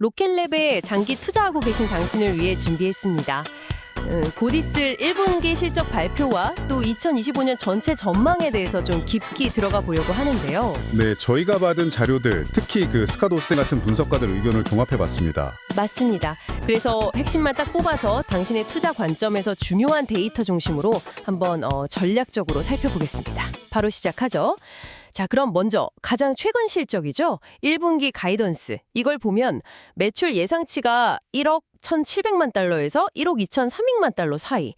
로켓랩에 장기 투자하고 계신 당신을 위해 준비했습니다. 곧 있을 1분기 실적 발표와 또 2025년 전체 전망에 대해서 좀 깊이 들어가 보려고 하는데요. 네, 저희가 받은 자료들, 특히 그 스카도스 같은 분석가들 의견을 종합해봤습니다. 맞습니다. 그래서 핵심만 딱 뽑아서 당신의 투자 관점에서 중요한 데이터 중심으로 한번 전략적으로 살펴보겠습니다. 바로 시작하죠. 자, 그럼 먼저 가장 최근 실적이죠. 1분기 가이던스. 이걸 보면 매출 예상치가 1억 1,700만 달러에서 1억 2,300만 달러 사이.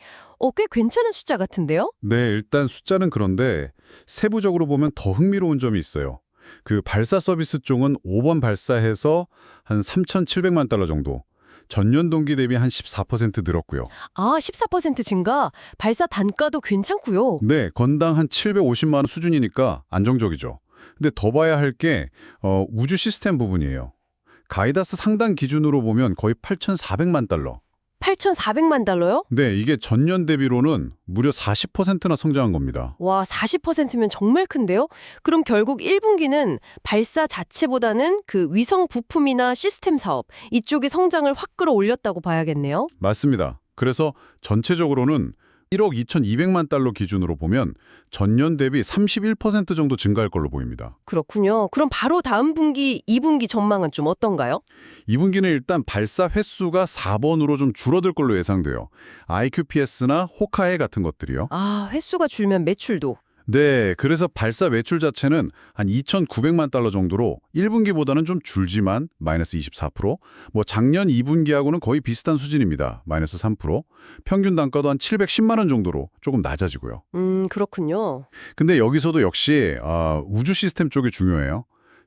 꽤 괜찮은 숫자 같은데요? 네, 일단 숫자는 그런데 세부적으로 보면 더 흥미로운 점이 있어요. 그 발사 서비스 쪽은 5번 발사해서 한 3,700만 달러 정도. 전년 동기 대비 한 14% 늘었고요. 14% 증가. 발사 단가도 괜찮고요. 네, 건당 한 750만 원 수준이니까 안정적이죠. 근데 더 봐야 할 게 우주 시스템 부분이에요. 가이다스 상단 기준으로 보면 거의 8,400만 달러. 8,400만 달러요? 네, 이게 전년 대비로는 무려 40%나 성장한 겁니다. 와, 40%면 정말 큰데요? 그럼 결국 1분기는 발사 자체보다는 그 위성 부품이나 시스템 사업 이쪽이 성장을 확 끌어올렸다고 봐야겠네요. 맞습니다. 그래서 전체적으로는 1억 2,200만 달러 기준으로 보면 전년 대비 31% 정도 증가할 걸로 보입니다. 그렇군요. 그럼 바로 다음 분기, 2분기 전망은 좀 어떤가요? 2분기는 일단 발사 횟수가 4번으로 좀 줄어들 걸로 예상돼요. IQPS나 호카해 같은 것들이요. 횟수가 줄면 매출도. 네, 그래서 발사 매출 자체는 한 2,900만 달러 정도로 1분기보다는 좀 줄지만 마이너스 24%, 작년 2분기하고는 거의 비슷한 수준입니다. 마이너스 3%, 평균 단가도 한 710만 원 정도로 조금 낮아지고요. 그렇군요. 근데 여기서도 역시 우주 시스템 쪽이 중요해요.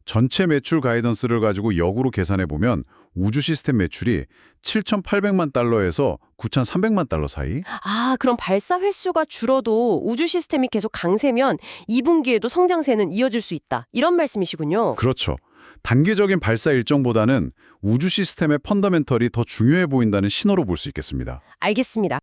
전체 매출 가이던스를 가지고 역으로 계산해 보면 우주 시스템 매출이 7,800만 달러에서 9,300만 달러 사이? 그럼 발사 횟수가 줄어도 우주 시스템이 계속 강세면 2분기에도 성장세는 이어질 수 있다. 이런 말씀이시군요. 그렇죠. 단기적인 발사 일정보다는 우주 시스템의 펀더멘털이 더 중요해 보인다는 신호로 볼 수 있겠습니다. 알겠습니다.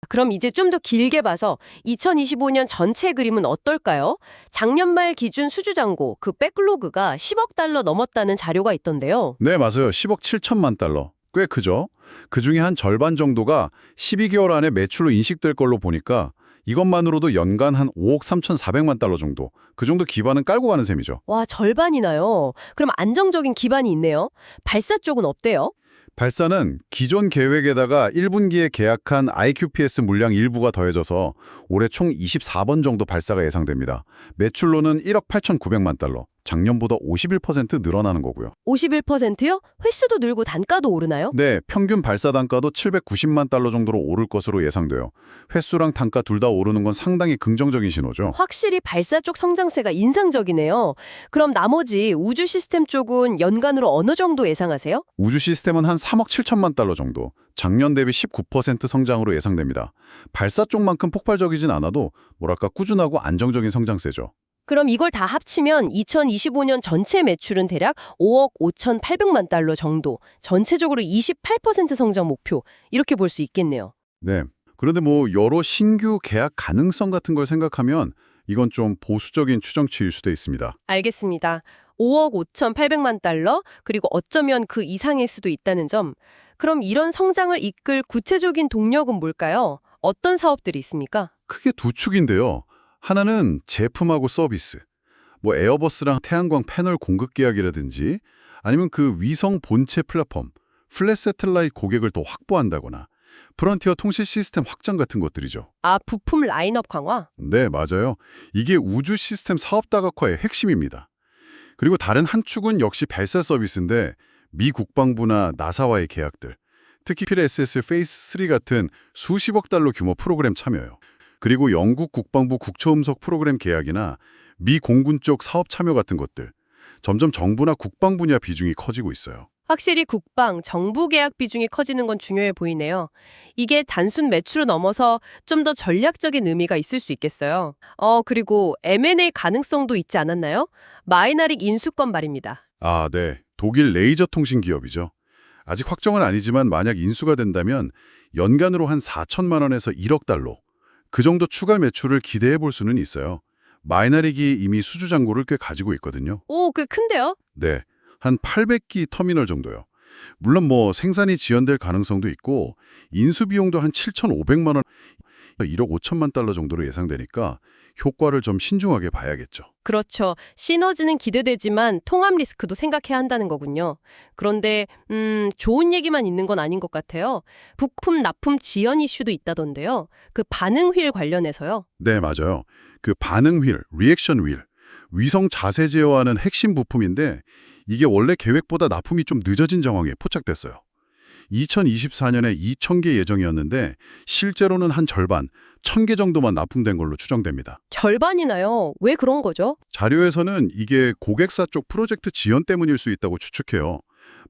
그럼 이제 좀 더 길게 봐서 2025년 전체 그림은 어떨까요? 작년 말 기준 수주잔고, 그 백로그가 10억 달러 넘었다는 자료가 있던데요. 네, 맞아요. 10억 7천만 달러. 꽤 크죠? 그중에 한 절반 정도가 12개월 안에 매출로 인식될 걸로 보니까 이것만으로도 연간 한 5억 3,400만 달러 정도. 그 정도 기반은 깔고 가는 셈이죠. 와, 절반이나요? 그럼 안정적인 기반이 있네요. 발사 쪽은 어때요? 발사는 기존 계획에다가 1분기에 계약한 IQPS 물량 일부가 더해져서 올해 총 24번 정도 발사가 예상됩니다. 매출로는 1억 8,900만 달러, 작년보다 51% 늘어나는 거고요. 51%요? 횟수도 늘고 단가도 오르나요? 네, 평균 발사 단가도 790만 달러 정도로 오를 것으로 예상돼요. 횟수랑 단가 둘 다 오르는 건 상당히 긍정적인 신호죠. 확실히 발사 쪽 성장세가 인상적이네요. 그럼 나머지 우주 시스템 쪽은 연간으로 어느 정도 예상하세요? 우주 시스템은 한 3억 7천만 달러 정도, 작년 대비 19% 성장으로 예상됩니다. 발사 쪽만큼 폭발적이진 않아도 꾸준하고 안정적인 성장세죠. 그럼 이걸 다 합치면 2025년 전체 매출은 대략 5억 5,800만 달러 정도, 전체적으로 28% 성장 목표, 이렇게 볼 수 있겠네요. 네. 그런데 여러 신규 계약 가능성 같은 걸 생각하면 이건 좀 보수적인 추정치일 수도 있습니다. 알겠습니다. 5억 5,800만 달러, 그리고 어쩌면 그 이상일 수도 있다는 점. 그럼 이런 성장을 이끌 구체적인 동력은 뭘까요? 어떤 사업들이 있습니까? 크게 두 축인데요. 하나는 제품하고 서비스. 에어버스랑 태양광 패널 공급 계약이라든지 아니면 그 위성 본체 플랫폼, 플랫 세틀라이트 고객을 더 확보한다거나 프론티어 통신 시스템 확장 같은 것들이죠. 부품 라인업 강화? 네, 맞아요. 이게 우주 시스템 사업 다각화의 핵심입니다. 그리고 다른 한 축은 역시 발사 서비스인데 미 국방부나 나사와의 계약들, 특히 PLSS 페이스 3 같은 수십억 달러 규모 프로그램 참여요. 그리고 영국 국방부 국처음속 프로그램 계약이나 미 공군 쪽 사업 참여 같은 것들, 점점 정부나 국방 분야 비중이 커지고 있어요. 확실히 국방, 정부 계약 비중이 커지는 건 중요해 보이네요. 이게 단순 매출을 넘어서 좀 더 전략적인 의미가 있을 수 있겠어요. 그리고 M&A 가능성도 있지 않았나요? 마이나릭 인수권 말입니다. 네. 독일 레이저 통신 기업이죠. 아직 확정은 아니지만 만약 인수가 된다면 연간으로 한 4천만 원에서 1억 달러, 그 정도 추가 매출을 기대해 볼 수는 있어요. 마이나릭이 이미 수주 잔고를 꽤 가지고 있거든요. 꽤 큰데요? 네, 한 800기 터미널 정도요. 물론 뭐 생산이 지연될 가능성도 있고 인수 비용도 한 7,500만 원, 1억 5천만 달러 정도로 예상되니까 효과를 좀 신중하게 봐야겠죠. 그렇죠. 시너지는 기대되지만 통합 리스크도 생각해야 한다는 거군요. 그런데 좋은 얘기만 있는 건 아닌 것 같아요. 부품 납품 지연 이슈도 있다던데요. 그 반응 휠 관련해서요. 네, 맞아요. 그 반응 휠, 리액션 휠, 위성 자세 제어하는 핵심 부품인데 이게 원래 계획보다 납품이 좀 늦어진 정황에 포착됐어요. 2024년에 2,000개 예정이었는데 실제로는 한 절반, 1,000개 정도만 납품된 걸로 추정됩니다. 절반이나요? 왜 그런 거죠? 자료에서는 이게 고객사 쪽 프로젝트 지연 때문일 수 있다고 추측해요.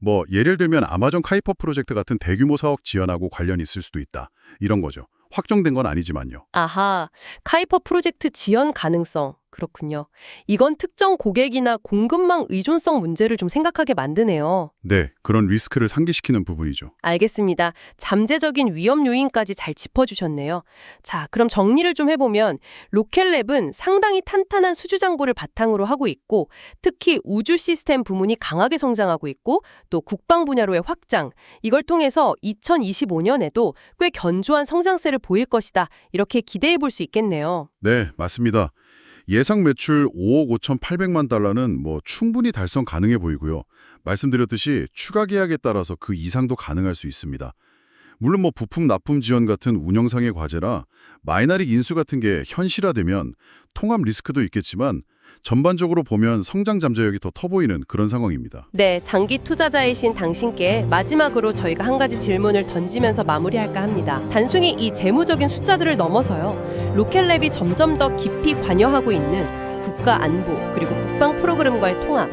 뭐 예를 들면 아마존 카이퍼 프로젝트 같은 대규모 사업 지연하고 관련이 있을 수도 있다. 이런 거죠. 확정된 건 아니지만요. 아하, 카이퍼 프로젝트 지연 가능성. 그렇군요. 이건 특정 고객이나 공급망 의존성 문제를 좀 생각하게 만드네요. 네, 그런 리스크를 상기시키는 부분이죠. 알겠습니다. 잠재적인 위험 요인까지 잘 짚어주셨네요. 자, 그럼 정리를 좀 해보면 로켓랩은 상당히 탄탄한 수주 장고를 바탕으로 하고 있고 특히 우주 시스템 부문이 강하게 성장하고 있고 또 국방 분야로의 확장, 이걸 통해서 2025년에도 꽤 견조한 성장세를 보일 것이다. 이렇게 기대해 볼 수 있겠네요. 네, 맞습니다. 예상 매출 5억 5,800만 달러는 뭐 충분히 달성 가능해 보이고요. 말씀드렸듯이 추가 계약에 따라서 그 이상도 가능할 수 있습니다. 물론 뭐 부품 납품 지원 같은 운영상의 과제라 마이너릭 인수 같은 게 현실화되면 통합 리스크도 있겠지만 전반적으로 보면 성장 잠재력이 더 커 보이는 그런 상황입니다. 네, 장기 투자자이신 당신께 마지막으로 저희가 한 가지 질문을 던지면서 마무리할까 합니다. 단순히 이 재무적인 숫자들을 넘어서요. 로켓랩이 점점 더 깊이 관여하고 있는 국가 안보 그리고 국방 프로그램과의 통합,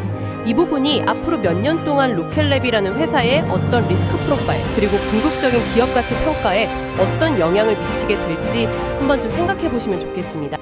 이 부분이 앞으로 몇 년 동안 로켓랩이라는 회사의 어떤 리스크 프로파일 그리고 궁극적인 기업 가치 평가에 어떤 영향을 미치게 될지 한번 좀 생각해 보시면 좋겠습니다.